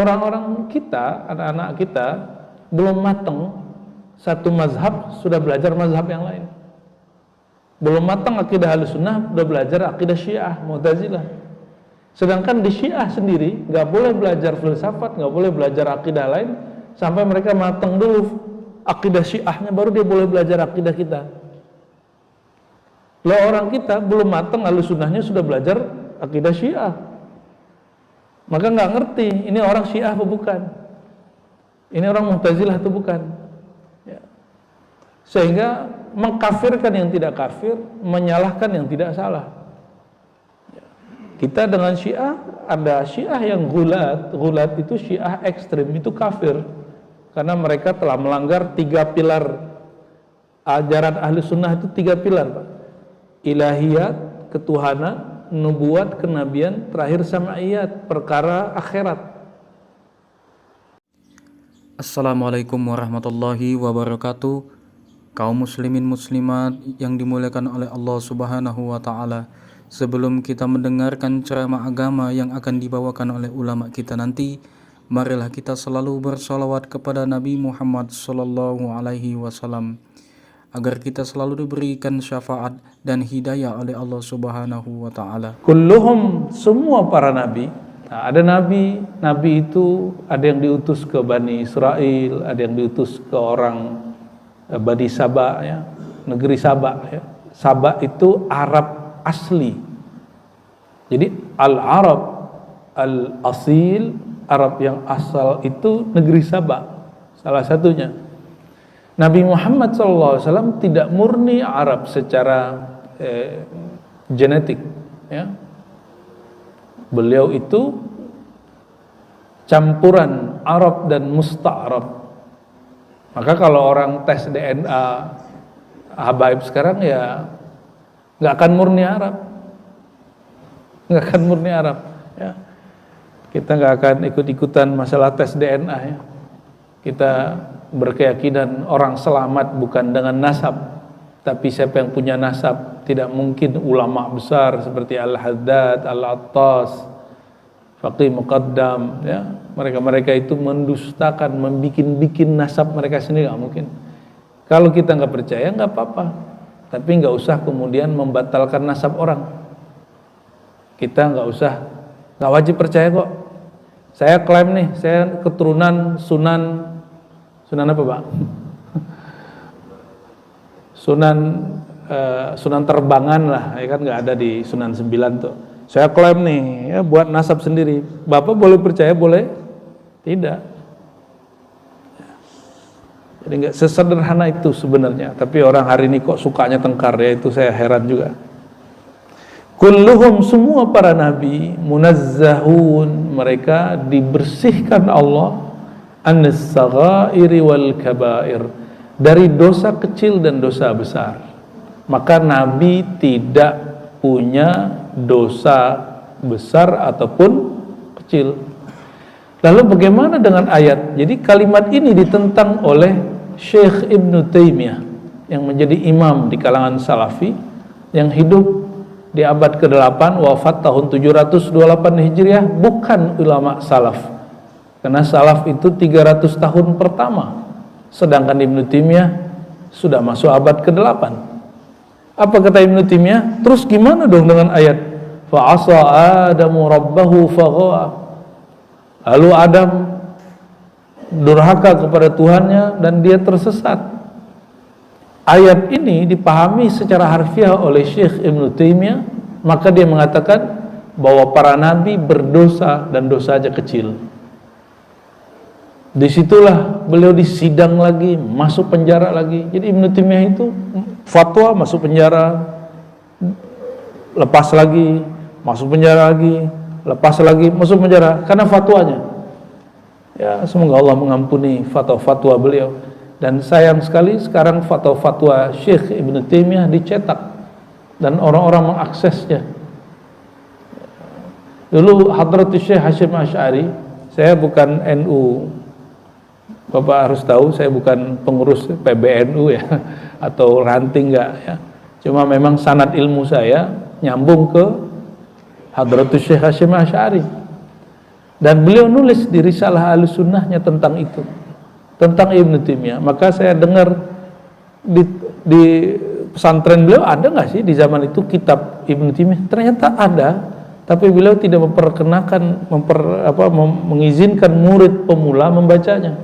Orang-orang kita, anak-anak kita belum matang satu mazhab sudah belajar mazhab yang lain. Belum matang akidah Ahlussunnah sudah belajar akidah Syiah, Mu'tazilah. Sedangkan di Syiah sendiri nggak boleh belajar filsafat, nggak boleh belajar akidah lain sampai mereka matang dulu akidah Syiahnya, baru dia boleh belajar akidah kita. Lah orang kita belum matang Ahlussunnahnya sudah belajar akidah Syiah, maka nggak ngerti ini orang Syiah atau bukan, ini orang Mu'tazilah atau bukan, ya. Sehingga mengkafirkan yang tidak kafir, menyalahkan yang tidak salah. Kita dengan Syiah, ada Syiah yang gulat itu Syiah ekstrim, itu kafir karena mereka telah melanggar 3 pilar ajaran Ahlussunnah. Itu 3 pilar, Pak: ilahiyat, ketuhanan, nubuat, kenabian, terakhir sama'iyat, perkara akhirat. Assalamualaikum warahmatullahi wabarakatuh. Kaum muslimin muslimat yang dimuliakan oleh Allah Subhanahu wa taala, sebelum kita mendengarkan ceramah agama yang akan dibawakan oleh ulama kita nanti, marilah kita selalu bersolawat kepada Nabi Muhammad sallallahu alaihi wasallam agar kita selalu diberikan syafaat dan hidayah oleh Allah Subhanahu wa taala. Kulluhum, semua para nabi. Nah, ada nabi itu ada yang diutus ke Bani Israel, ada yang diutus ke orang Bani Saba, ya, negeri Saba, ya. Saba itu Arab asli. Jadi al-Arab al-asil, Arab yang asal itu negeri Saba, salah satunya. Nabi Muhammad SAW tidak murni Arab secara genetik, ya. Beliau itu campuran Arab dan Musta'arab. Maka kalau orang tes DNA habaib sekarang, ya nggak akan murni Arab, nggak akan murni Arab, ya. Kita nggak akan ikut-ikutan masalah tes DNA, ya. Kita berkeyakinan orang selamat bukan dengan nasab, tapi siapa yang punya nasab. Tidak mungkin ulama besar seperti Al-Haddad, Al-Attas, Faqih Muqaddam, ya. Mereka itu mendustakan, membikin nasab mereka sendiri, nggak mungkin. Kalau kita nggak percaya nggak apa-apa, tapi nggak usah kemudian membatalkan nasab orang. Kita nggak wajib percaya kok. Saya klaim nih, saya keturunan Sunan apa, Pak? Sunan Terbangan lah, ya kan, nggak ada di Sunan 9 tuh. Saya klaim nih, ya, buat nasab sendiri. Bapak boleh percaya, boleh tidak. Jadi nggak sesederhana itu sebenarnya. Tapi orang hari ini kok sukanya tengkar, ya, itu saya heran juga. Kulluhum, semua para nabi, munazzahun, mereka dibersihkan Allah an-saghairi wal kabair, dari dosa kecil dan dosa besar. Maka nabi tidak punya dosa besar ataupun kecil. Lalu bagaimana dengan ayat? Jadi kalimat ini ditentang oleh Syekh Ibn Taymiyah yang menjadi imam di kalangan Salafi, yang hidup di abad ke-8, wafat tahun 728 Hijriah, bukan ulama salaf. Karena salaf itu 300 tahun pertama, sedangkan Ibn Taymiyah sudah masuk abad ke-8. Apa kata Ibn Taymiyah? Terus gimana dong dengan ayat fa'asa Adamu rabbahu faghawa? Lalu Adam durhaka kepada Tuhannya dan dia tersesat. Ayat ini dipahami secara harfiah oleh Syekh Ibn Taymiyah, maka dia mengatakan bahwa para nabi berdosa dan dosa aja kecil. Disitulah beliau disidang lagi, masuk penjara lagi. Jadi Ibn Taymiyah itu fatwa, masuk penjara, lepas lagi, masuk penjara lagi, lepas lagi, masuk penjara karena fatwanya. Ya, semoga Allah mengampuni fatwa-fatwa beliau. Dan sayang sekali sekarang fatwa-fatwa Syekh Ibn Taymiyah dicetak dan orang-orang mengaksesnya. Dulu Hadratus Syekh Hasyim Asy'ari, saya bukan NU, Bapak harus tahu, saya bukan pengurus PBNU, ya, atau ranting, enggak, ya. Cuma memang sanad ilmu saya nyambung ke Hadratus Syekh Hasyim Asy'ari. Dan beliau nulis di Risalah Ahlussunnahnya tentang itu, tentang Ibnu Taimiyah. Maka saya dengar di pesantren beliau ada nggak sih di zaman itu kitab Ibnu Taimiyah? Ternyata ada, tapi beliau tidak memperkenalkan, mengizinkan murid pemula membacanya.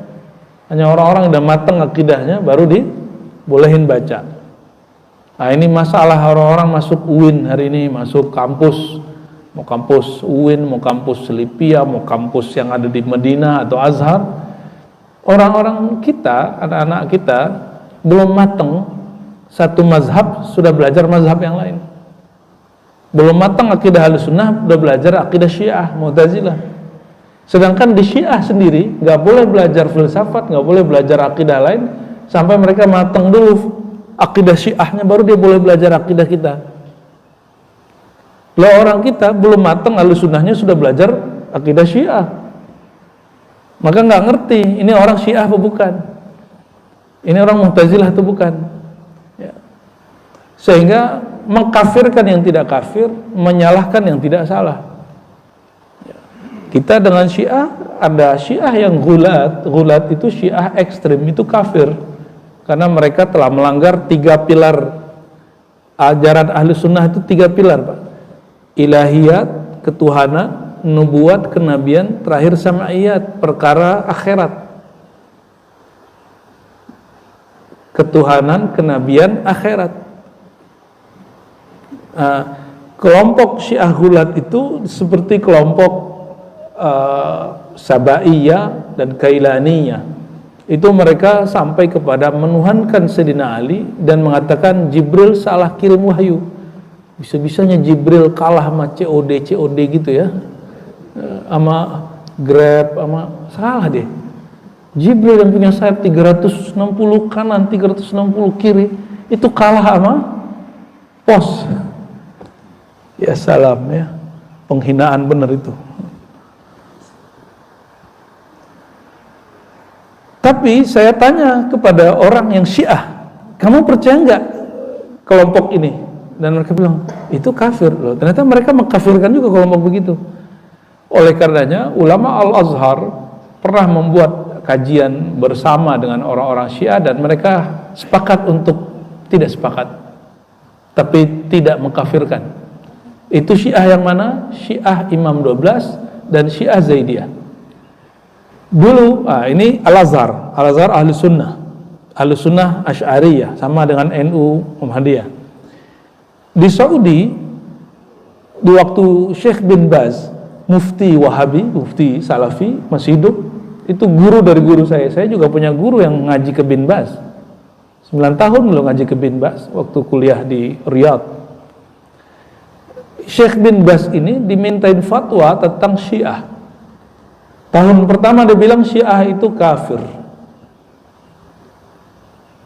Hanya orang-orang yang udah matang akidahnya baru dibolehin baca. Nah, ini masalah orang-orang masuk UIN hari ini, masuk kampus, mau kampus UIN, mau kampus Selipia, mau kampus yang ada di Madinah atau Azhar. Orang-orang kita, anak-anak kita belum matang satu mazhab, sudah belajar mazhab yang lain. Belum matang akidah Ahlussunnah, sudah belajar akidah Syiah, Mu'tazilah. Sedangkan di Syiah sendiri nggak boleh belajar filsafat, nggak boleh belajar akidah lain sampai mereka matang dulu akidah Syiahnya, baru dia boleh belajar akidah kita. Lah orang kita belum matang Ahlussunnahnya sudah belajar akidah Syiah, maka nggak ngerti ini orang Syiah apa bukan, ini orang Mu'tazilah atau bukan ya. Sehingga mengkafirkan yang tidak kafir, menyalahkan yang tidak salah ya. Kita dengan Syiah, ada Syiah yang gulat itu Syiah ekstrim, itu kafir karena mereka telah melanggar 3 pilar ajaran Ahlussunnah. Itu 3 pilar, Pak: ilahiyat, ketuhanan, nubuat, kenabian, terakhir sam'iyat, perkara akhirat. Ketuhanan, kenabian, akhirat. Kelompok Syiah Gulat itu seperti kelompok Sabaiyah dan Kailaniyah. Itu mereka sampai kepada menuhankan Sayyidina Ali dan mengatakan Jibril salah kirim wahyu. Bisa-bisanya Jibril kalah sama COD gitu ya, sama Grab, sama salah deh. Jibril yang punya sayap 360 kanan, 360 kiri, itu kalah sama pos. Ya salam ya, penghinaan benar itu. Tapi saya tanya kepada orang yang Syiah, kamu percaya nggak kelompok ini? Dan mereka bilang, itu kafir loh. Ternyata mereka mengkafirkan juga kelompok begitu. Oleh karenanya, ulama Al-Azhar pernah membuat kajian bersama dengan orang-orang Syiah dan mereka sepakat untuk tidak sepakat, tapi tidak mengkafirkan. Itu Syiah yang mana? Syiah Imam 12 dan Syiah Zaidiyah. Dulu, ini Al-Azhar Ahlussunnah Asy'ariyah, sama dengan NU Muhammadiyah. Di Saudi, di waktu Syekh bin Baz, mufti Wahabi, mufti Salafi, masih hidup, itu guru dari guru saya. Saya juga punya guru yang ngaji ke bin Baz. 9 tahun belum ngaji ke bin Baz waktu kuliah di Riyadh. Syekh bin Baz ini dimintain fatwa tentang Syiah. Tahun pertama dia bilang Syiah itu kafir.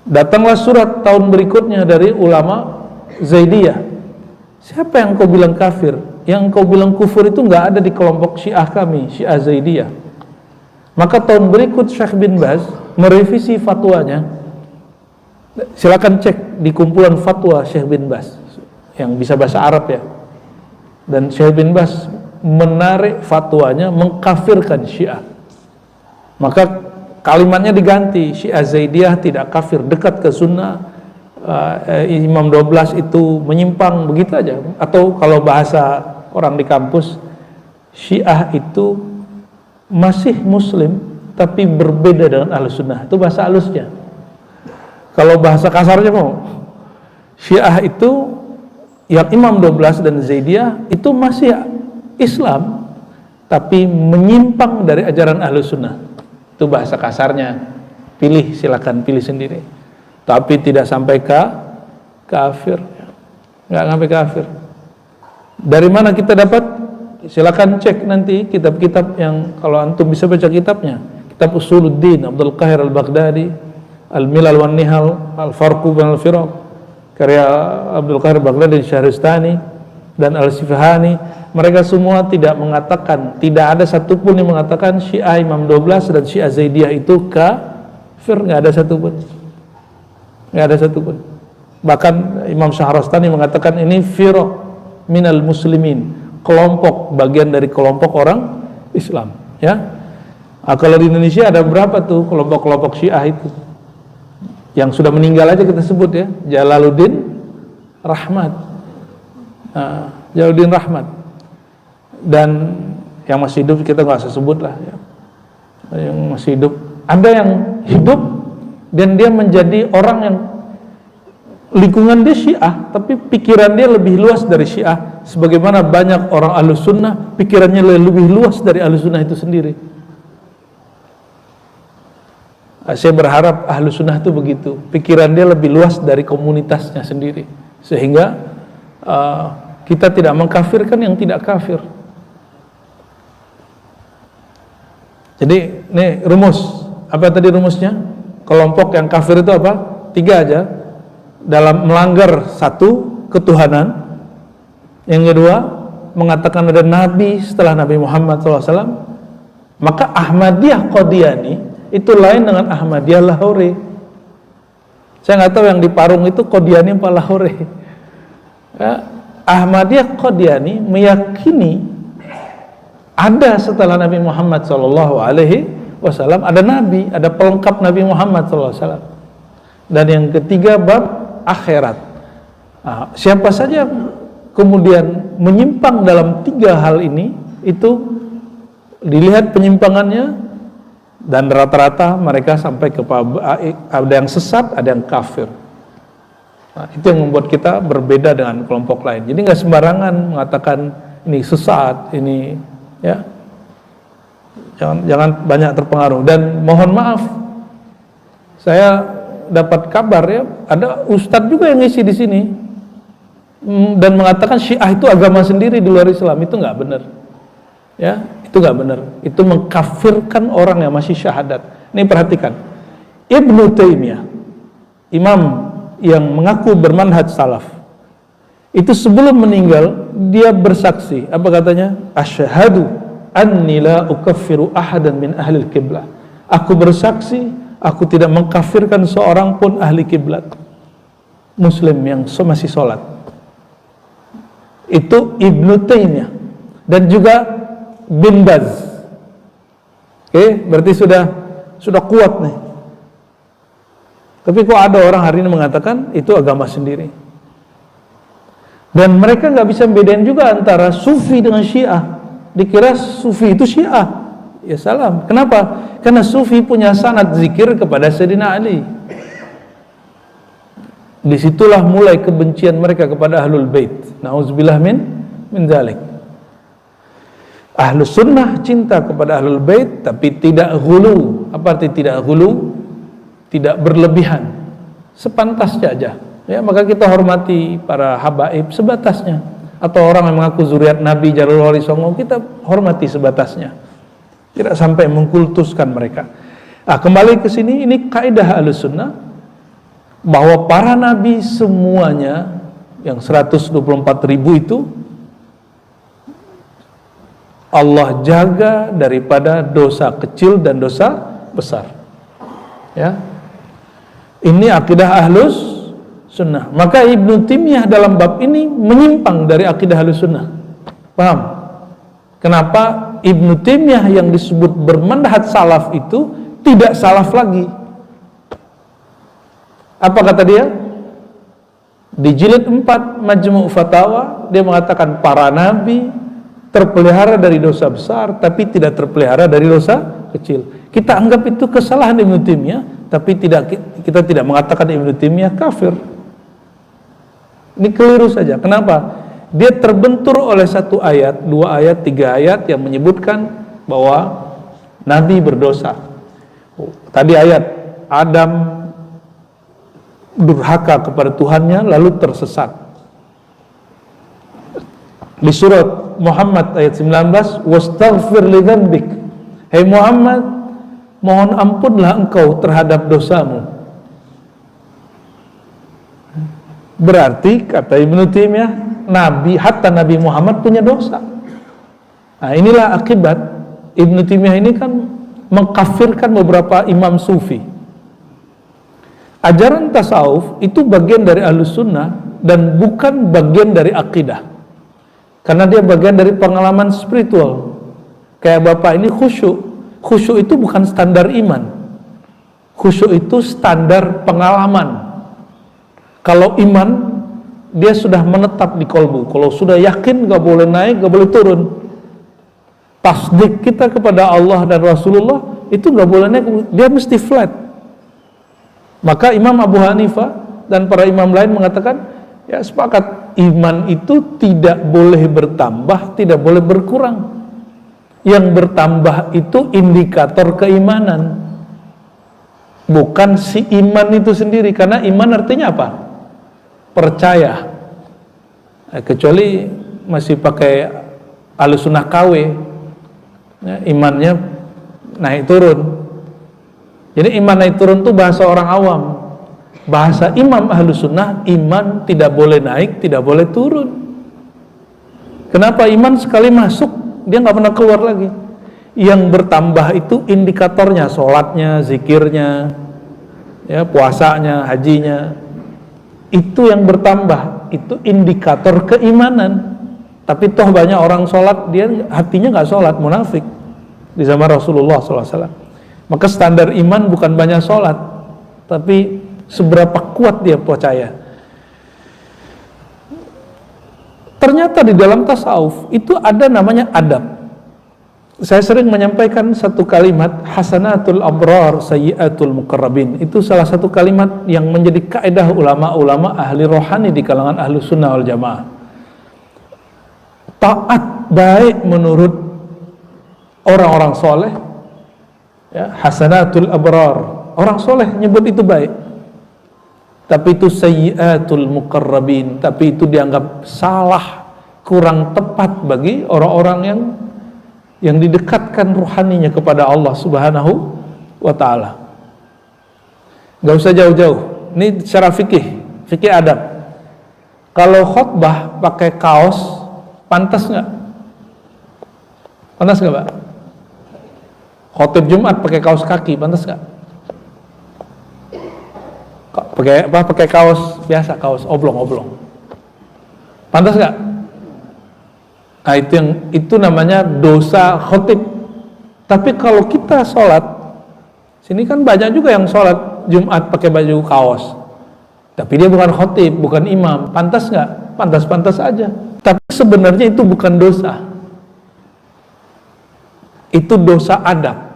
Datanglah surat tahun berikutnya dari ulama Zaidiyah. Siapa yang kau bilang kafir? Yang kau bilang kufur itu nggak ada di kelompok Syiah kami, Syiah Zaidiyah. Maka tahun berikut Syekh bin Baz merevisi fatwanya. Silakan cek di kumpulan fatwa Syekh bin Baz yang bisa bahasa Arab ya. Dan Syekh bin Baz menarik fatwanya mengkafirkan Syiah. Maka kalimatnya diganti, Syiah Zaidiyah tidak kafir, dekat ke sunnah. Imam 12 itu menyimpang, begitu aja. Atau kalau bahasa orang di kampus, Syiah itu masih muslim tapi berbeda dengan Ahlussunnah. Itu bahasa halusnya. Kalau bahasa kasarnya mau, Syiah itu yang Imam 12 dan Zaidiyah itu masih Islam tapi menyimpang dari ajaran Ahlussunnah. Itu bahasa kasarnya. Pilih, silakan pilih sendiri. Tapi tidak sampai kafir. Nggak sampai kafir. Dari mana kita dapat? Silakan cek nanti kitab-kitab yang kalau antum bisa baca kitabnya. Kitab Usuluddin Abdul Qahir Al-Baghdadi, Al-Milal wan Nihal, Al-Farqu bainal Firaq, karya Abdul Qahir Al-Baghdadi, Syahristani dan Al-Sifahani. Mereka semua tidak mengatakan, tidak ada satupun yang mengatakan Syiah Imam 12 dan Syiah Zaidiyah itu kafir. Nggak ada satupun. Nggak ada satupun. Bahkan Imam Syahrastani mengatakan ini firaq minal muslimin, kelompok, bagian dari kelompok orang Islam. Ya, kalau di Indonesia ada berapa tuh kelompok-kelompok Syiah itu yang sudah meninggal aja kita sebut ya, Jalaluddin Rahmat, Jalaluddin Rahmat, dan yang masih hidup kita nggak usah sebut lah ya. Yang masih hidup, ada yang hidup dan dia menjadi orang yang lingkungan dia Syiah, tapi pikiran dia lebih luas dari Syiah. Sebagaimana banyak orang Ahlus Sunnah pikirannya lebih luas dari Ahlus Sunnah itu sendiri. Saya berharap Ahlus Sunnah itu begitu, pikiran dia lebih luas dari komunitasnya sendiri, sehingga kita tidak mengkafirkan yang tidak kafir. Jadi ini rumus, apa tadi rumusnya? Kelompok yang kafir itu apa? 3 aja. Dalam melanggar 1, ketuhanan. Yang kedua, mengatakan ada nabi setelah Nabi Muhammad SAW. Maka Ahmadiyah Qadiani itu lain dengan Ahmadiyah Lahore. Saya nggak tahu yang di Parung itu Qadiani apa Lahore ya. Ahmadiyah Qadiani meyakini ada setelah Nabi Muhammad SAW ada nabi, ada pelengkap Nabi Muhammad SAW. Dan yang ketiga, bab akhirat. Siapa saja kemudian menyimpang dalam 3 hal ini, itu dilihat penyimpangannya, dan rata-rata mereka sampai ke ada yang sesat, ada yang kafir. Itu yang membuat kita berbeda dengan kelompok lain. Jadi nggak sembarangan mengatakan ini sesat, ini ya, jangan banyak terpengaruh. Dan mohon maaf, saya dapat kabar ya, ada ustadz juga yang ngisi di sini dan mengatakan Syiah itu agama sendiri di luar Islam. Itu nggak benar ya, itu nggak benar, itu mengkafirkan orang yang masih syahadat. Ini perhatikan, Ibnu Taimiyah, imam yang mengaku bermanhaj salaf, itu sebelum meninggal dia bersaksi, apa katanya? Asyhadu anni la ukaffiru ahadan min ahli al-qiblah. Aku bersaksi, aku tidak mengkafirkan seorang pun ahli kiblat, muslim yang masih sholat. Itu Ibnu Taimiyah. Dan juga Bin Baz. Oke, berarti sudah kuat nih. Tapi kok ada orang hari ini mengatakan itu agama sendiri. Dan mereka nggak bisa bedain juga antara Sufi dengan Syiah. Dikira Sufi itu Syiah. Ya salam. Kenapa? Karena Sufi punya sanad zikir kepada Sayyidina Ali. Disitulah mulai kebencian mereka kepada Ahlul Bait. Na'udzubillah min dzalik. Ahlus Sunnah cinta kepada Ahlul Bait, tapi tidak ghulu. Apa arti tidak ghulu? Tidak berlebihan, sepantasnya aja. Ya, maka kita hormati para habaib sebatasnya. Atau orang yang mengaku zuriat Nabi Jalul Wali Songo, kita hormati sebatasnya. Tidak sampai mengkultuskan mereka. Kembali ke sini, ini kaidah Ahlus Sunnah, bahwa para nabi semuanya yang 124.000 itu Allah jaga daripada dosa kecil dan dosa besar. Ya, ini akidah Ahlus Sunnah. Maka Ibnu Taimiyah dalam bab ini menyimpang dari akidah Ahlus Sunnah. Paham? Kenapa Ibnu Taimiyah yang disebut bermanhaj salaf itu tidak salaf lagi? Apa kata dia? Di jilid 4 Majmu' Fatawa, dia mengatakan para nabi terpelihara dari dosa besar, tapi tidak terpelihara dari dosa kecil. Kita anggap itu kesalahan Ibnu Taimiyah, tapi kita tidak mengatakan Ibnu Taimiyah kafir. Ini keliru saja. Kenapa? Dia terbentur oleh 1 ayat, 2 ayat, 3 ayat yang menyebutkan bahwa nabi berdosa. Tadi ayat Adam durhaka kepada Tuhannya lalu tersesat. Di surat Muhammad ayat 19, wastaghfir li dzambik. Hai Muhammad, mohon ampunlah engkau terhadap dosamu. Berarti kata Ibnu Taimiyah, hatta Nabi Muhammad punya dosa. Nah, inilah akibat Ibnu Taimiyah ini kan mengkafirkan beberapa imam sufi. Ajaran tasawuf itu bagian dari Ahlus Sunnah dan bukan bagian dari akidah. Karena dia bagian dari pengalaman spiritual. Kayak bapak ini khusyuk. Khusyuk itu bukan standar iman. Khusyuk itu standar pengalaman. Kalau iman, dia sudah menetap di kolbu. Kalau sudah yakin, gak boleh naik, gak boleh turun. Tasdik kita kepada Allah dan Rasulullah itu gak boleh naik, dia mesti flat. Maka Imam Abu Hanifah dan para imam lain mengatakan, ya sepakat, iman itu tidak boleh bertambah, tidak boleh berkurang. Yang bertambah itu indikator keimanan, bukan si iman itu sendiri. Karena iman artinya apa? Percaya. Kecuali masih pakai Ahlussunnah KW, ya, imannya naik turun. Jadi iman naik turun itu bahasa orang awam. Bahasa imam Ahlussunnah, iman tidak boleh naik, tidak boleh turun. Kenapa? Iman sekali masuk, dia nggak pernah keluar lagi. Yang bertambah itu indikatornya, sholatnya, zikirnya, ya, puasanya, hajinya. Itu yang bertambah, itu indikator keimanan. Tapi toh banyak orang sholat, dia hatinya nggak sholat, munafik di zaman Rasulullah SAW. Maka standar iman bukan banyak sholat, tapi seberapa kuat dia percaya. Ternyata di dalam tasawuf itu ada namanya adab. Saya sering menyampaikan satu kalimat, hasanatul abrar sayyiatul muqarrabin. Itu salah satu kalimat yang menjadi kaidah ulama-ulama ahli rohani di kalangan ahli sunnah wal jamaah. Taat baik menurut orang-orang soleh, ya, hasanatul abrar, orang soleh nyebut itu baik. Tapi itu sayyiatul muqarrabin, tapi itu dianggap salah, kurang tepat bagi orang-orang yang didekatkan ruhaninya kepada Allah Subhanahu wa ta'ala. Gak usah jauh-jauh, ini secara fikih adab. Kalau khutbah pakai kaos, pantas nggak? Pantas nggak, Pak? Khotib Jumat pakai kaos kaki, pantas nggak? Pakai kaos biasa, kaos oblong. Pantas nggak? Nah, itu namanya dosa khotib. Tapi kalau kita sholat, sini kan banyak juga yang sholat Jumat pakai baju kaos, tapi dia bukan khotib, bukan imam. Pantas nggak? Pantas-pantas aja. Tapi sebenarnya itu bukan dosa, itu dosa adab.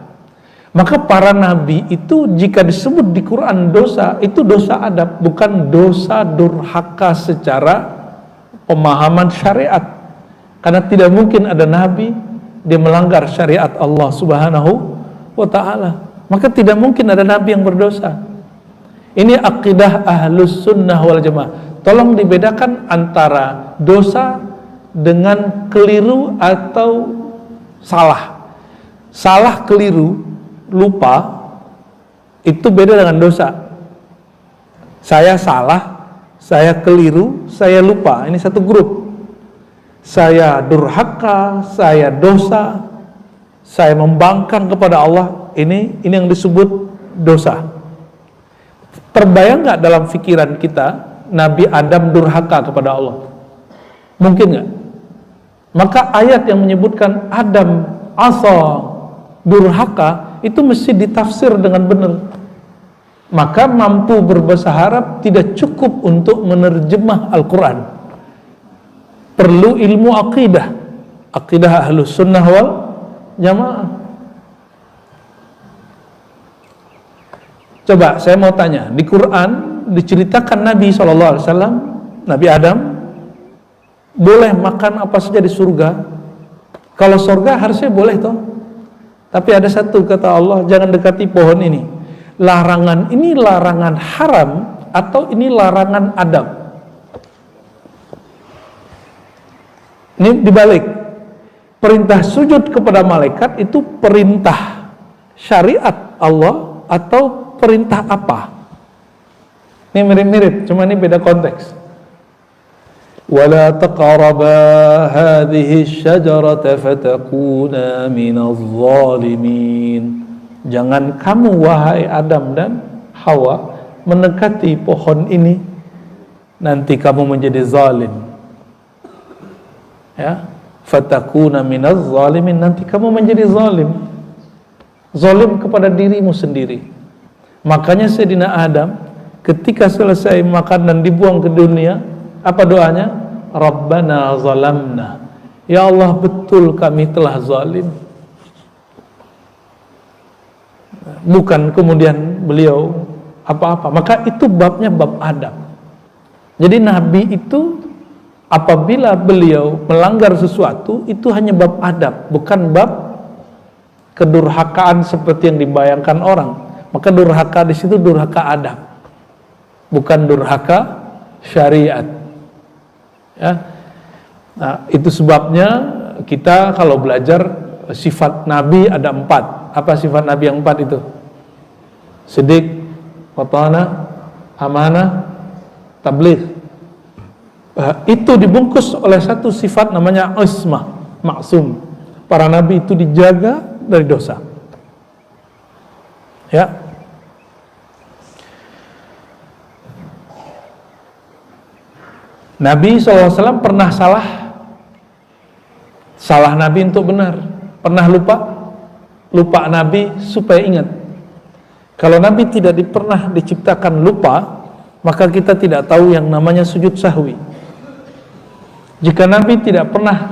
Maka para nabi itu jika disebut di Quran dosa, itu dosa adab, bukan dosa durhaka secara pemahaman syariat. Karena tidak mungkin ada nabi dia melanggar syariat Allah Subhanahu wa ta'ala. Maka tidak mungkin ada nabi yang berdosa. Ini akidah ahlus sunnah wal jamaah. Tolong dibedakan antara dosa dengan keliru atau salah. Salah, keliru, lupa itu beda dengan dosa. Saya salah, saya keliru, saya lupa, ini satu grup. Saya durhaka, saya dosa, saya membangkang kepada Allah, ini yang disebut dosa. Terbayang nggak dalam pikiran kita Nabi Adam durhaka kepada Allah? Mungkin nggak? Maka ayat yang menyebutkan Adam asa durhaka itu mesti ditafsir dengan benar. Maka mampu berbahasa Arab tidak cukup untuk menerjemah Al-Quran. Perlu ilmu akidah ahlus sunnah wal jamaah. Coba saya mau tanya, di Quran diceritakan Nabi SAW, Nabi Adam boleh makan apa saja di surga. Kalau surga harusnya boleh toh. Tapi ada satu kata Allah, jangan dekati pohon ini. Larangan ini larangan haram atau ini larangan adab? Ini dibalik. Perintah sujud kepada malaikat itu perintah syariat Allah atau perintah apa? Ini mirip-mirip, cuma ini beda konteks. وَلَا تَقْرَبَا هَذِهِ الشَّجَرَةَ فَتَكُونَا مِنَ الظَّالِمِينَ. Jangan kamu wahai Adam dan Hawa mendekati pohon ini, nanti kamu menjadi zalim. Ya, fatakuna minaz zalimin, nanti kamu menjadi zalim kepada dirimu sendiri. Makanya Sayyidina Adam ketika selesai makan dan dibuang ke dunia, apa doanya? Rabbana zalamna, ya Allah, betul kami telah zalim. Bukan kemudian beliau apa-apa. Maka itu babnya bab adab. Jadi Nabi itu apabila beliau melanggar sesuatu, itu hanya bab adab, bukan bab kedurhakaan seperti yang dibayangkan orang. Maka durhaka di situ durhaka adab, bukan durhaka syariat. Ya. Nah, itu sebabnya kita kalau belajar sifat Nabi ada 4. Apa sifat Nabi yang 4 itu? Siddiq, watana, amanah, tabligh. Itu dibungkus oleh satu sifat namanya ismah, maksum. Para nabi itu dijaga dari dosa. Ya. Nabi SAW pernah salah Nabi untuk benar. Pernah lupa Nabi supaya ingat. Kalau Nabi tidak pernah diciptakan lupa, maka kita tidak tahu yang namanya sujud sahwi. Jika Nabi tidak pernah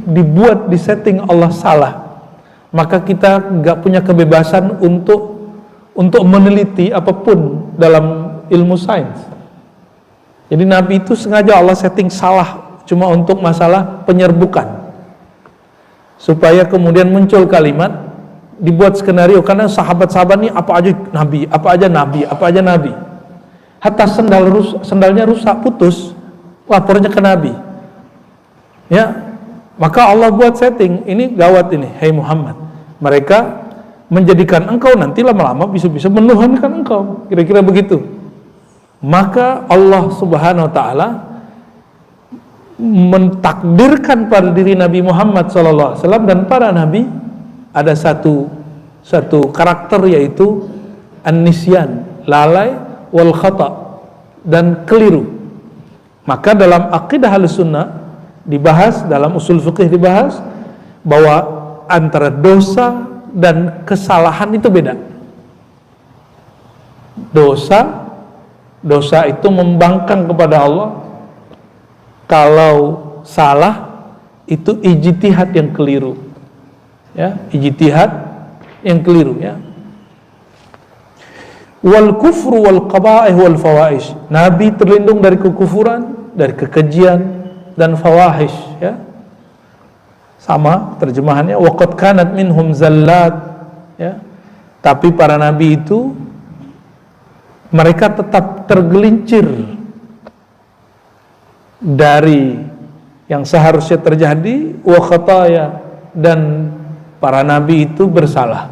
dibuat di setting Allah salah, maka kita nggak punya kebebasan untuk meneliti apapun dalam ilmu sains. Jadi Nabi itu sengaja Allah setting salah cuma untuk masalah penyerbukan, supaya kemudian muncul kalimat, dibuat skenario, karena sahabat-sahabat ini apa aja Nabi. Hatta sendalnya rusak, putus, lapornya ke Nabi. Ya, maka Allah buat setting, ini gawat ini, hai Muhammad, mereka menjadikan engkau nanti lama-lama bisa menuhankan engkau, kira-kira begitu. Maka Allah Subhanahu wa taala mentakdirkan pada diri Nabi Muhammad SAW dan para nabi ada satu karakter, yaitu an-nisyan, lalai, wal khata, dan keliru. Maka dalam akidah Ahlussunnah dibahas, dalam usul fikih dibahas bahwa antara dosa dan kesalahan itu beda. Dosa itu membangkang kepada Allah. Kalau salah itu ijtihad yang keliru. Ya, ijtihad yang keliru, ya. Wal kufru wal qaba'ih wal fawaish. Nabi terlindung dari kekufuran, dari kekejian dan fawahish, ya. Sama terjemahannya, waqad kanat minhum zallat, ya. Tapi para nabi itu mereka tetap tergelincir dari yang seharusnya terjadi, wa khataya, dan para nabi itu bersalah.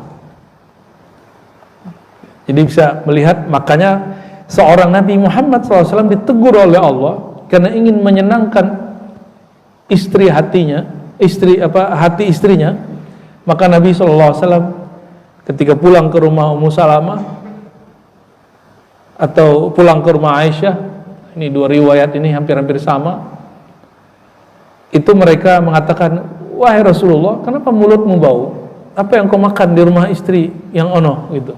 Jadi bisa melihat, makanya seorang Nabi Muhammad SAW ditegur oleh Allah karena ingin menyenangkan hati istrinya. Maka Nabi SAW ketika pulang ke rumah Ummu Salamah atau pulang ke rumah Aisyah, ini dua riwayat ini hampir-hampir sama, itu mereka mengatakan, wahai Rasulullah, kenapa mulutmu bau? Apa yang kau makan di rumah istri yang ono gitu?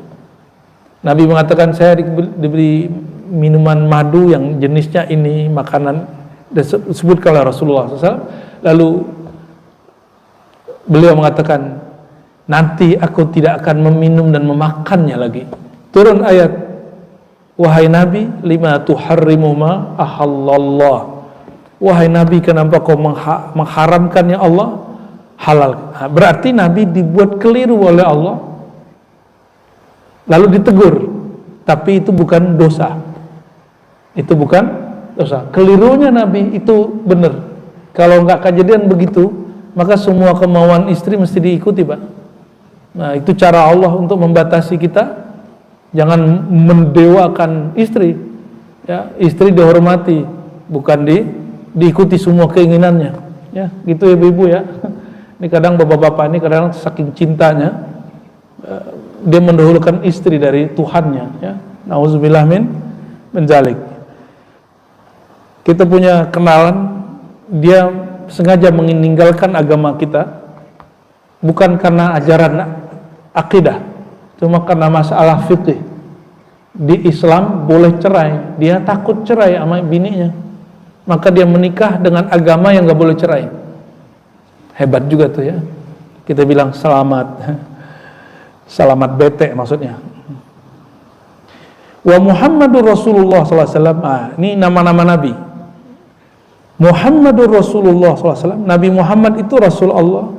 Nabi mengatakan, saya diberi minuman madu yang jenisnya ini, makanan disebutkan oleh Rasulullah SAW. Lalu beliau mengatakan, nanti aku tidak akan meminum dan memakannya lagi. Turun ayat, wahai Nabi, lima tuharrimu ma ahallallah. Wahai Nabi, kenapa kau mengharamkannya Allah halal? Berarti Nabi dibuat keliru oleh Allah, lalu ditegur. Tapi itu bukan dosa. Itu bukan dosa. Kelirunya Nabi itu benar. Kalau nggak kejadian begitu, maka semua kemauan istri mesti diikuti, Pak. Nah, itu cara Allah untuk membatasi kita. Jangan mendewakan istri, ya. Istri dihormati, bukan diikuti semua keinginannya, ya. Gitu ya ibu ya. Ini kadang bapak-bapak ini kadang saking cintanya dia mendahulukan istri dari Tuhannya, ya. Nauzubillah min zalik. Kita punya kenalan, dia sengaja meninggalkan agama kita bukan karena ajaran akidah, cuma karena masalah fikih. Di Islam boleh cerai, dia takut cerai sama bininya, maka dia menikah dengan agama yang gak boleh cerai. Hebat juga tuh ya. Kita bilang selamat, selamat bete maksudnya. Wa Muhammadur Rasulullah SAW. Ini nama-nama Nabi. Muhammadur Rasulullah SAW. Nabi Muhammad itu Rasul Allah.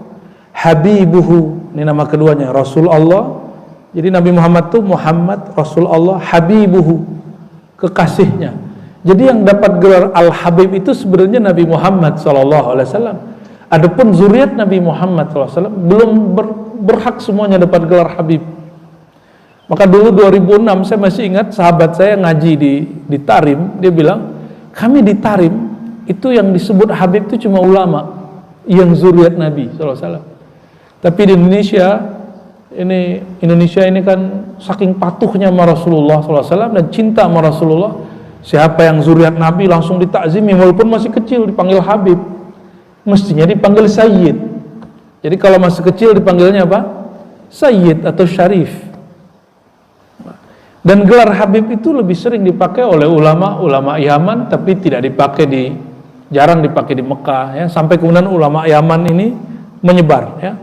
Habibuhu. Ini nama keduanya, Rasul Allah. Jadi Nabi Muhammad itu Muhammad, Rasul Allah, Habibuhu, kekasihnya. Jadi yang dapat gelar Al-Habib itu sebenarnya Nabi Muhammad SAW. Adapun zuriat Nabi Muhammad SAW belum berhak semuanya dapat gelar Habib. Maka dulu 2006 saya masih ingat sahabat saya ngaji di Tarim, dia bilang, kami di Tarim itu yang disebut Habib itu cuma ulama yang zuriat Nabi SAW. Tapi di Indonesia ini kan saking patuhnya sama Rasulullah SAW dan cinta sama Rasulullah, siapa yang zuriat Nabi langsung ditakzimi, walaupun masih kecil dipanggil Habib, mestinya dipanggil Sayyid. Jadi kalau masih kecil dipanggilnya apa? Sayyid atau Syarif. Dan gelar Habib itu lebih sering dipakai oleh ulama Yaman, tapi jarang dipakai di Mekah ya, sampai kemudian ulama Yaman ini menyebar ya.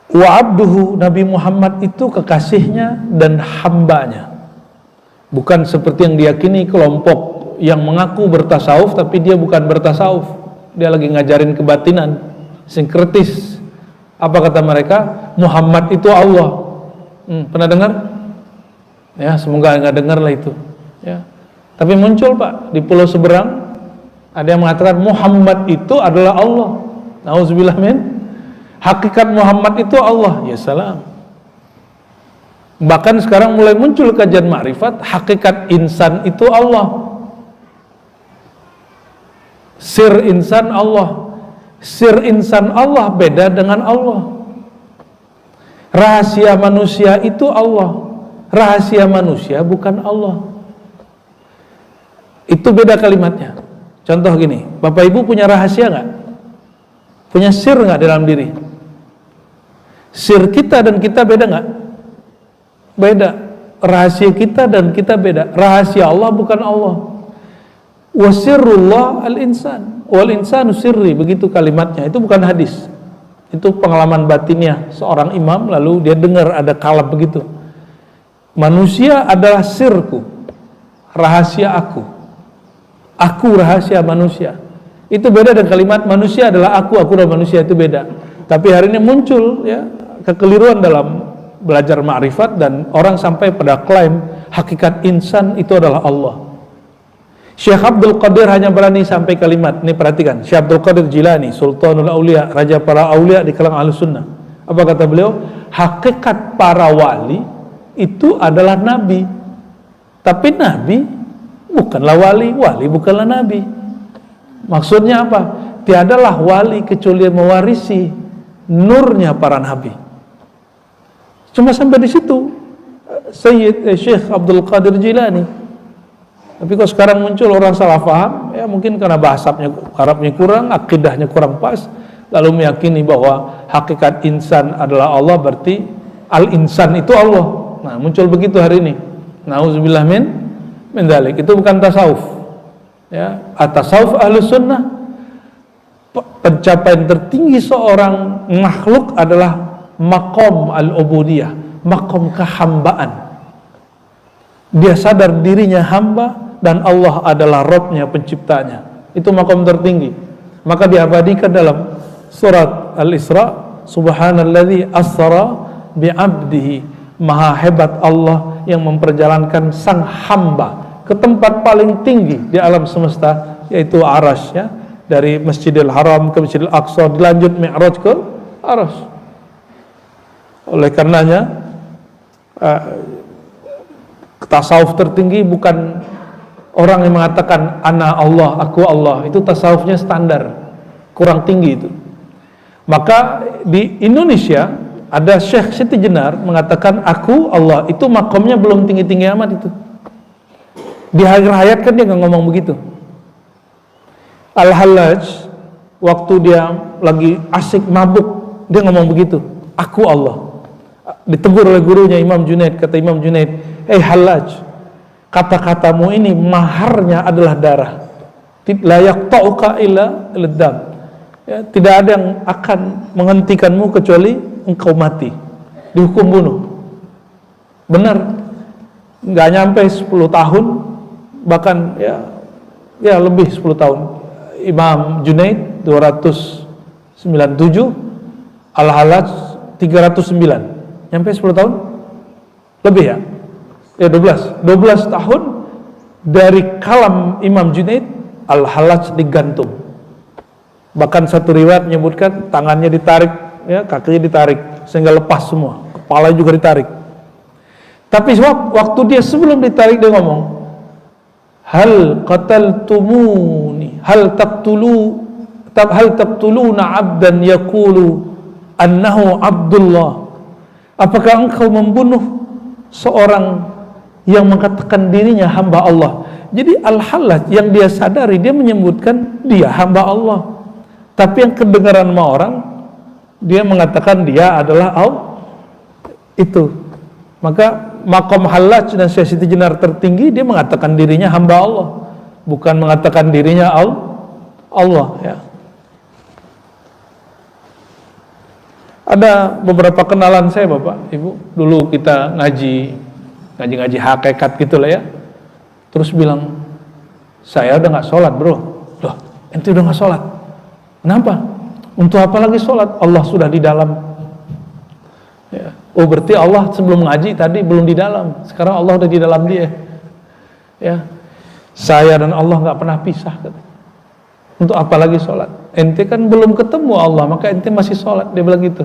Wa abduhu, Nabi Muhammad itu kekasihnya dan hambanya. Bukan seperti yang diyakini kelompok yang mengaku bertasawuf tapi dia bukan bertasawuf, dia lagi ngajarin kebatinan, sinkretis. Apa kata mereka? Muhammad itu Allah. Pernah dengar? Ya, semoga nggak dengar lah itu ya. Tapi muncul Pak, di pulau seberang ada yang mengatakan Muhammad itu adalah Allah. Nauzubillah min. Hakikat Muhammad itu Allah. Ya salam. Bahkan sekarang mulai muncul kajian ma'rifat, hakikat insan itu Allah. Sir insan Allah. Sir insan Allah beda dengan Allah. Rahasia manusia itu Allah. Rahasia manusia bukan Allah. Itu beda kalimatnya. Contoh gini, Bapak Ibu punya rahasia nggak? Punya sir nggak dalam diri? Sir kita dan kita beda nggak? Beda. Rahasia kita dan kita beda. Rahasia Allah bukan Allah. Wa sirrullah al-insan wal insanu sirri, begitu kalimatnya. Itu bukan hadis. Itu pengalaman batinnya seorang imam, lalu dia dengar ada kalab begitu. Manusia adalah sirku, rahasia aku. Aku rahasia manusia. Itu beda dengan kalimat manusia adalah aku adalah manusia, itu beda. Tapi hari ini muncul ya kekeliruan dalam belajar ma'rifat dan orang sampai pada klaim hakikat insan itu adalah Allah. Syekh Abdul Qadir hanya berani sampai kalimat ini, perhatikan. Syekh Abdul Qadir Jilani, Sultanul Aulia, raja para aulia di kalangan Ahlus Sunnah. Apa kata beliau? Hakikat para wali itu adalah nabi. Tapi nabi bukanlah wali, wali bukanlah nabi. Maksudnya apa? Tiadalah wali kecuali mewarisi nurnya para nabi. Cuma sampai di situ Syekh Abdul Qadir Jilani. Tapi kalau sekarang muncul orang salah paham, ya mungkin karena bahasa Arabnya kurang, akidahnya kurang pas, lalu meyakini bahwa hakikat insan adalah Allah, berarti al-insan itu Allah. Nah, muncul begitu hari ini. Nauzubillah min dzalik. Itu bukan tasawuf. Ya, at-tasawuf Ahlus Sunnah, pencapaian tertinggi seorang makhluk adalah maqam al-ubudiyah, maqam kehambaan. Dia sadar dirinya hamba dan Allah adalah Rabb-nya, penciptanya. Itu maqam tertinggi. Maka diabadikan dalam surat Al-Isra, subhanalladzi asra bi'abdihi. Maha hebat Allah yang memperjalankan sang hamba ke tempat paling tinggi di alam semesta, yaitu Arasy ya. Dari Masjidil Haram ke Masjidil Aqsa, dilanjut Mi'raj ke Arasy. Oleh karenanya tasawuf tertinggi bukan orang yang mengatakan ana Allah, aku Allah. Itu tasawufnya standar, kurang tinggi itu. Maka di Indonesia ada Syekh Siti Jenar mengatakan aku Allah, itu makomnya belum tinggi-tinggi amat itu. Di akhir hayat kan dia nggak ngomong begitu. Al-Hallaj waktu dia lagi asik mabuk, dia ngomong begitu, aku Allah. Ditegur oleh gurunya Imam Junaid, kata Imam Junaid, Hallaj, kata-katamu ini maharnya adalah darah. La yaqta'uka illa al-dam. Ya, tidak ada yang akan menghentikanmu kecuali engkau mati, dihukum bunuh. Benar, nggak nyampe 10 tahun, bahkan ya lebih 10 tahun. Imam Junaid 297, Al-Hallaj 309, nyampe 10 tahun lebih ya 12 tahun dari kalam Imam Junaid, Al-Hallaj digantung. Bahkan satu riwayat menyebutkan tangannya ditarik, ya, kakinya ditarik sehingga lepas semua, kepala juga ditarik. Tapi waktu dia sebelum ditarik dia ngomong, hal qataltumuni hal taqtuluna 'abdan yaqulu annahu Abdullah. Apakah engkau membunuh seorang yang mengatakan dirinya hamba Allah? Jadi Al-Hallaj yang dia sadari, dia menyebutkan dia hamba Allah, tapi yang kedengaran sama orang, dia mengatakan dia adalah itu. Maka makom Hallaj dan Syekh Siti Jenar tertinggi, dia mengatakan dirinya hamba Allah, bukan mengatakan dirinya Allah, ya. Ada beberapa kenalan saya, Bapak, Ibu, dulu kita ngaji hakikat gitu lah ya. Terus bilang, saya udah nggak sholat, bro. Loh, ente udah nggak sholat? Kenapa? Untuk apa lagi sholat? Allah sudah di dalam. Ya. Oh, berarti Allah sebelum ngaji tadi belum di dalam. Sekarang Allah udah di dalam dia. Ya, saya dan Allah nggak pernah pisah. Untuk apa lagi sholat? Ente kan belum ketemu Allah, maka ente masih sholat. Dia bilang gitu.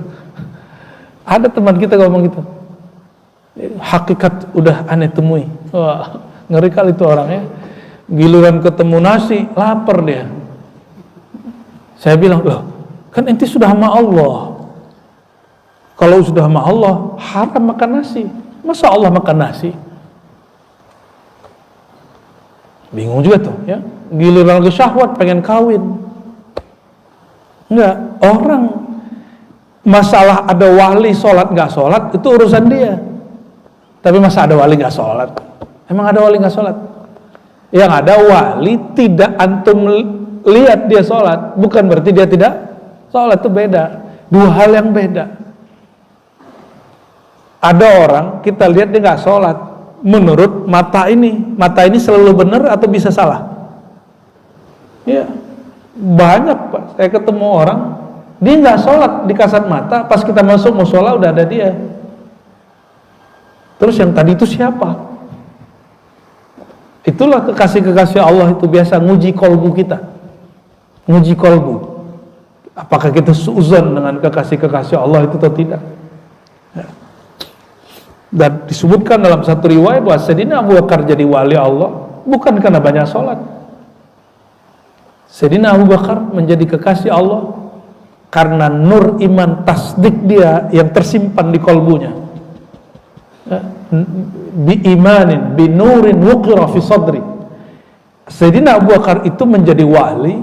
Ada teman kita ngomong gitu. Hakikat udah aneh temui. Wah, ngeri kali itu orang ya. Giliran ketemu nasi, lapar dia. Saya bilang, loh, kan ente sudah sama Allah. Kalau sudah sama Allah, haram makan nasi. Masa Allah makan nasi? Bingung juga tuh, ya. Giliran lagi syahwat, pengen kawin. Enggak, orang masalah ada wali sholat nggak sholat itu urusan dia. Tapi masa ada wali nggak sholat? Emang ada wali nggak sholat? Yang ada wali tidak antum lihat dia sholat, bukan berarti dia tidak sholat, itu beda. Dua hal yang beda. Ada orang kita lihat dia nggak sholat, menurut mata ini selalu benar atau bisa salah? Ya, banyak Pak. Saya ketemu orang dia nggak sholat di kasat mata, pas kita masuk musola udah ada dia. Terus yang tadi itu siapa? Itulah kekasih-kekasih Allah itu biasa nguji kolbu kita, nguji kolbu. Apakah kita suuzon dengan kekasih-kekasih Allah itu atau tidak? Ya. Dan disebutkan dalam satu riwayat bahwa Sayyidina Abu Bakar jadi wali Allah bukan karena banyak sholat. Sayyidina Abu Bakar menjadi kekasih Allah karena nur iman tasdik dia yang tersimpan di kolbunya. Bi imanin, bi nurin wuqira fi sadri. Sayyidina Abu Bakar itu menjadi wali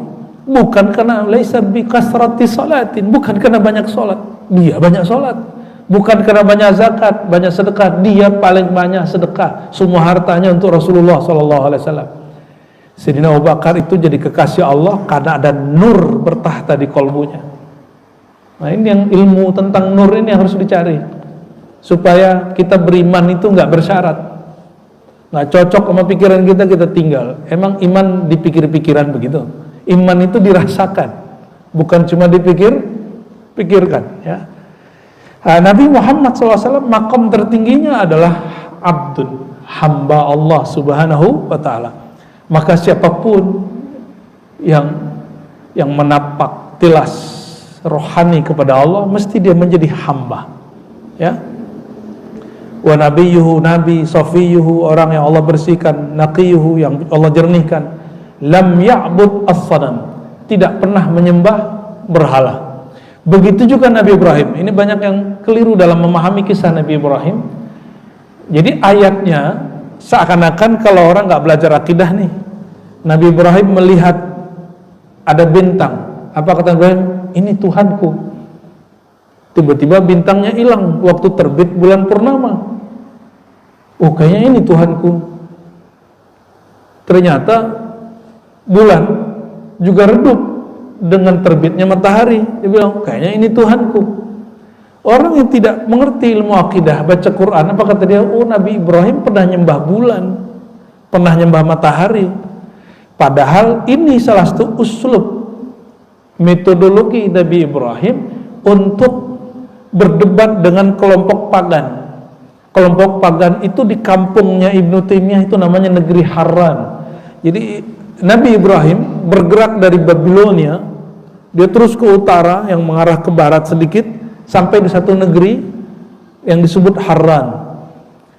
bukan karena laisa bi kasrati salatin, bukan karena banyak sholat. Dia banyak sholat. Bukan karena banyak zakat, banyak sedekah. Dia paling banyak sedekah. Semua hartanya untuk Rasulullah SAW. Sayyidina Abu Bakar itu jadi kekasih Allah karena ada nur bertahta di kolbunya. Nah, ini yang ilmu tentang nur ini yang harus dicari, supaya kita beriman itu nggak bersyarat, nggak cocok sama pikiran kita tinggal. Emang iman dipikir-pikiran begitu? Iman itu dirasakan, bukan cuma dipikirkan. Ya. Nah, Nabi Muhammad SAW makom tertingginya adalah abdun, hamba Allah Subhanahu wa Ta'ala. Maka siapapun yang menapak tilas rohani kepada Allah, mesti dia menjadi hamba. Ya. Wa nabiyuhu, nabi safiyuhu, orang yang Allah bersihkan, naqiyuhu, yang Allah jernihkan, lam ya'bud as-sanam, tidak pernah menyembah berhala. Begitu juga Nabi Ibrahim. Ini banyak yang keliru dalam memahami kisah Nabi Ibrahim. Jadi ayatnya seakan-akan kalau orang nggak belajar akidah nih, Nabi Ibrahim melihat ada bintang, apa kata Ibrahim? Ini Tuhanku. Tiba-tiba bintangnya hilang waktu terbit bulan purnama. Oh, kayaknya ini Tuhanku. Ternyata bulan juga redup dengan terbitnya matahari. Dia bilang, kayaknya ini Tuhanku. Orang yang tidak mengerti ilmu akidah, baca Quran, apa kata dia? Oh, Nabi Ibrahim pernah nyembah bulan, pernah nyembah matahari. Padahal ini salah satu uslub, metodologi Nabi Ibrahim untuk berdebat dengan kelompok pagan. Kelompok pagan itu di kampungnya Ibnu Taimiyah itu namanya negeri Harran. Jadi Nabi Ibrahim bergerak dari Babilonia, dia terus ke utara yang mengarah ke barat sedikit sampai di satu negeri yang disebut Harran.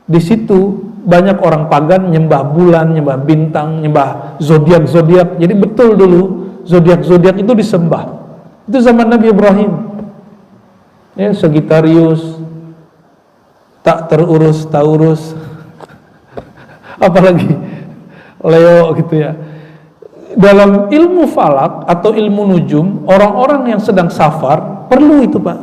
Di situ banyak orang pagan nyembah bulan, nyembah bintang, nyembah zodiak. Jadi betul dulu zodiak itu disembah. Itu zaman Nabi Ibrahim. Ya, Sagittarius, tak terurus, Taurus, apalagi Leo gitu ya. Dalam ilmu falak atau ilmu nujum, orang-orang yang sedang safar perlu itu, Pak.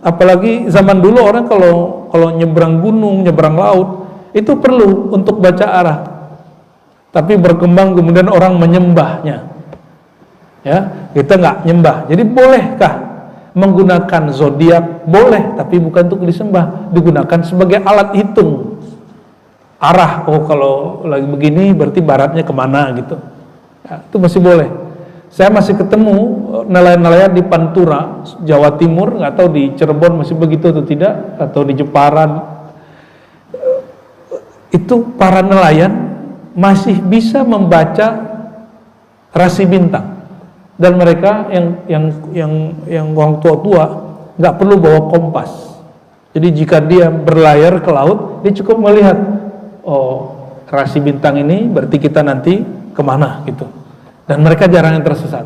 Apalagi zaman dulu orang kalau nyebrang gunung, nyebrang laut, itu perlu untuk baca arah. Tapi berkembang kemudian orang menyembahnya. Ya, kita nggak nyembah. Jadi bolehkah menggunakan zodiak? Boleh, tapi bukan untuk disembah, digunakan sebagai alat hitung arah. Oh, kalau lagi begini berarti baratnya kemana gitu ya, itu masih boleh. Saya masih ketemu nelayan-nelayan di Pantura, Jawa Timur, nggak tahu di Cirebon masih begitu atau tidak, atau di Jepara. Itu para nelayan masih bisa membaca rasi bintang. Dan mereka yang orang tua-tua nggak perlu bawa kompas. Jadi jika dia berlayar ke laut, dia cukup melihat, oh, rasi bintang ini berarti kita nanti kemana gitu. Dan mereka jarang yang tersesat.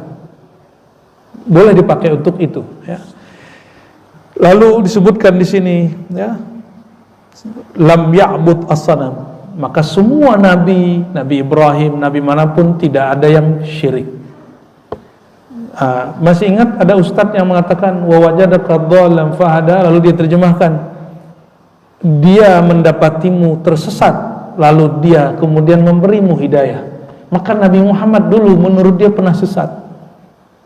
Boleh dipakai untuk itu. Ya. Lalu disebutkan di sini, ya, lam ya'bud as-sanam. Maka semua nabi, Nabi Ibrahim, nabi manapun tidak ada yang syirik. Masih ingat ada ustadz yang mengatakan wa wajadaka dhallan fahada, lalu dia terjemahkan, dia mendapatimu tersesat lalu dia kemudian memberimu hidayah. Maka Nabi Muhammad dulu menurut dia pernah sesat.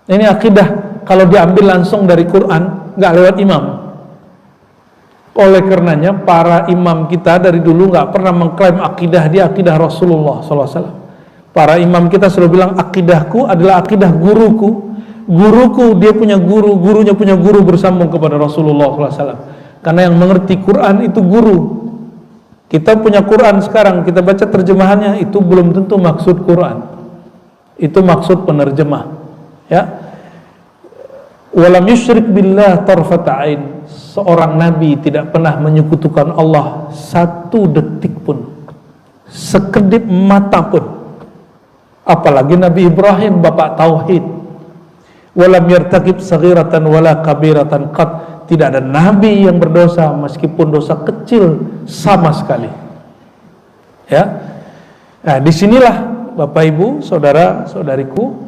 Ini akidah kalau diambil langsung dari Quran, nggak lewat imam. Oleh karenanya para imam kita dari dulu nggak pernah mengklaim akidah dia akidah Rasulullah SAW. Para imam kita selalu bilang akidahku adalah akidah guruku. Guruku dia punya guru, gurunya punya guru bersambung kepada Rasulullah SAW. Karena yang mengerti Quran itu guru. Kita punya Quran sekarang, kita baca terjemahannya, itu belum tentu maksud Quran. Itu maksud penerjemah. Ya. Walam yusyrik billah tarfata ain. Seorang nabi tidak pernah menyekutukan Allah satu detik pun, sekedip mata pun. Apalagi Nabi Ibrahim, bapak tauhid. Walam yartakib saghiratan wala kabiratan qat. Tidak ada nabi yang berdosa meskipun dosa kecil sama sekali. Ya. Nah, disinilah Bapak Ibu, saudara-saudariku,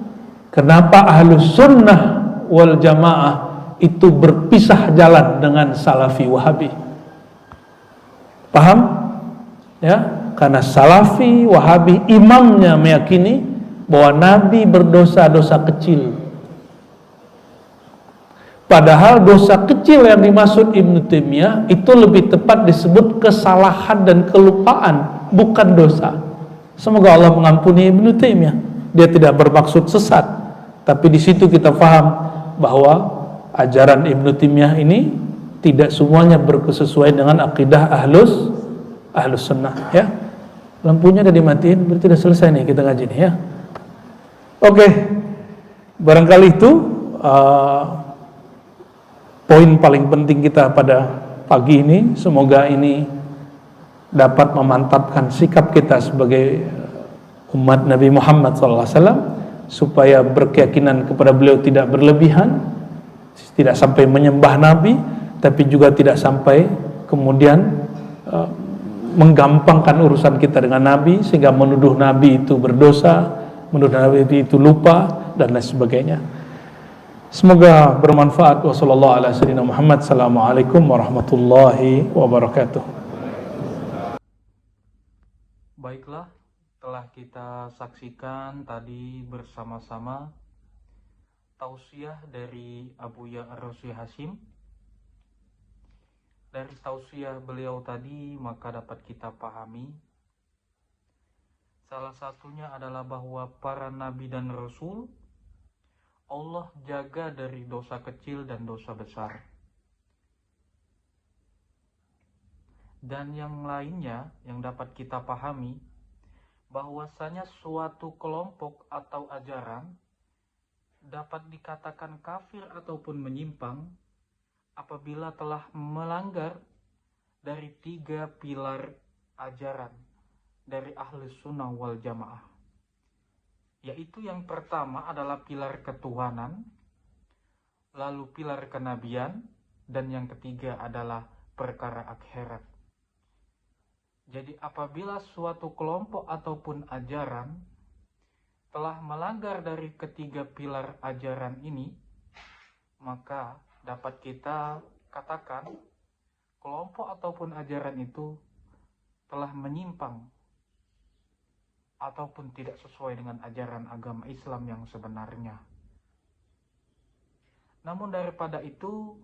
kenapa Ahlus Sunnah wal Jamaah itu berpisah jalan dengan Salafi Wahabi. Paham? Ya, karena Salafi Wahabi imamnya meyakini bahwa nabi berdosa-dosa kecil. Padahal dosa kecil yang dimaksud Ibnu Taimiyah itu lebih tepat disebut kesalahan dan kelupaan, bukan dosa. Semoga Allah mengampuni Ibnu Taimiyah. Dia tidak bermaksud sesat, tapi di situ kita paham bahwa ajaran Ibnu Taimiyah ini tidak semuanya berkesesuaian dengan akidah ahlus sunnah. Ya, lampunya udah dimatiin, berarti sudah selesai nih kita ngaji nih ya. Oke, barangkali itu poin paling penting kita pada pagi ini. Semoga ini dapat memantapkan sikap kita sebagai umat Nabi Muhammad SAW, supaya berkeyakinan kepada beliau tidak berlebihan, tidak sampai menyembah Nabi, tapi juga tidak sampai kemudian menggampangkan urusan kita dengan Nabi sehingga menuduh Nabi itu berdosa, menuduh Nabi itu lupa dan lain sebagainya. Semoga bermanfaat. Wassalamualaikum warahmatullahi wabarakatuh. Baiklah, telah kita saksikan tadi bersama-sama tausiah dari Abuya Ar-Rasyid Hashim. Dari tausiah beliau tadi maka dapat kita pahami salah satunya adalah bahwa para nabi dan rasul Allah jaga dari dosa kecil dan dosa besar. Dan yang lainnya yang dapat kita pahami bahwasanya suatu kelompok atau ajaran dapat dikatakan kafir ataupun menyimpang apabila telah melanggar dari 3 pilar ajaran dari ahli sunnah wal jamaah. Yaitu yang pertama adalah pilar ketuhanan, lalu pilar kenabian, dan yang ketiga adalah perkara akhirat. Jadi apabila suatu kelompok ataupun ajaran telah melanggar dari ketiga pilar ajaran ini, maka dapat kita katakan kelompok ataupun ajaran itu telah menyimpang ataupun tidak sesuai dengan ajaran agama Islam yang sebenarnya. Namun daripada itu,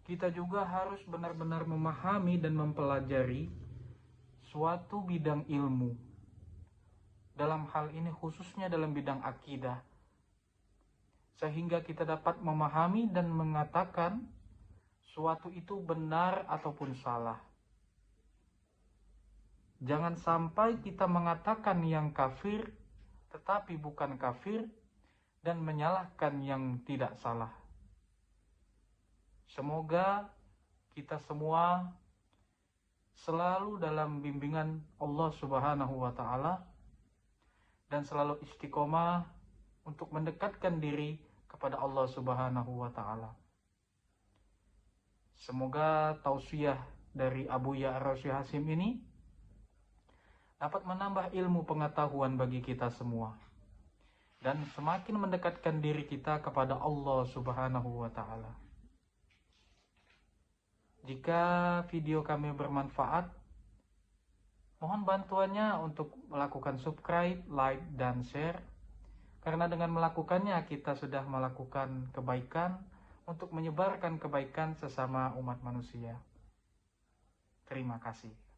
kita juga harus benar-benar memahami dan mempelajari suatu bidang ilmu. Dalam hal ini khususnya dalam bidang akidah, sehingga kita dapat memahami dan mengatakan suatu itu benar ataupun salah. Jangan sampai kita mengatakan yang kafir tetapi bukan kafir dan menyalahkan yang tidak salah. Semoga kita semua selalu dalam bimbingan Allah Subhanahu wa Ta'ala dan selalu istiqomah untuk mendekatkan diri kepada Allah Subhanahu wa Ta'ala. Semoga tausiah dari Abuya Ar-Rasyid Hashim ini dapat menambah ilmu pengetahuan bagi kita semua dan semakin mendekatkan diri kita kepada Allah Subhanahu wa Ta'ala. Jika video kami bermanfaat, mohon bantuannya untuk melakukan subscribe, like, dan share. Karena dengan melakukannya kita sudah melakukan kebaikan untuk menyebarkan kebaikan sesama umat manusia. Terima kasih.